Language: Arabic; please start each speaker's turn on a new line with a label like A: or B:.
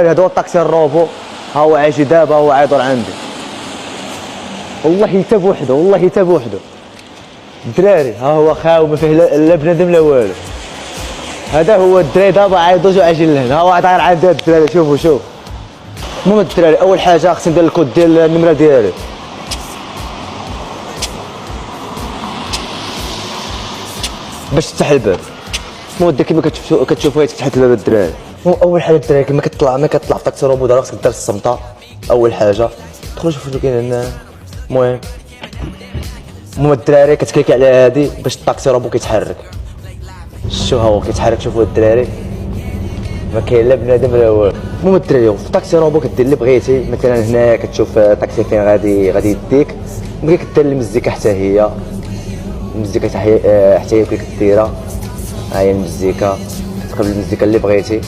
A: هذا هو الطاكسي الروبو، ها هو عايش دابا، هو عيطر عندي والله حتى بوحدو، والله حتى بوحدو. الدراري ها هو خاوي ما فيه لا بنادم لا والو. هذا هو الدراري دابا عايطوش وعايشين لهنا، ها هو طاير عند الدراري. شوفوا المهم الدراري اول حاجه خصني ندير الكود ديال النمره ديالي باش تفتح الباب. المهم كيما كتشوفوا هي تفتحت الباب الدراري. اول حاجه الدراري كيما كتطلع في طاكسي روبو دابا خصك دير الصمته. اول حاجه دخلوا شوفوا شنو كاين هنا. المهم الدراري كتكليكي على هادي باش الطاكسي روبو كيتحرك. شو هو كيتحرك، شوفوا الدراري ما كاين لا بنادم لا والو. المهم الدراري في طاكسي روبو كدير اللي بغيتي. مثلا هنايا كتشوف طاكسي فين غادي يديك، بغيتي كدير المزيكا حتى هي المزيكا حتى هي كديرها. ها هي المزيكا، تقبل المزيكا اللي بغيتي.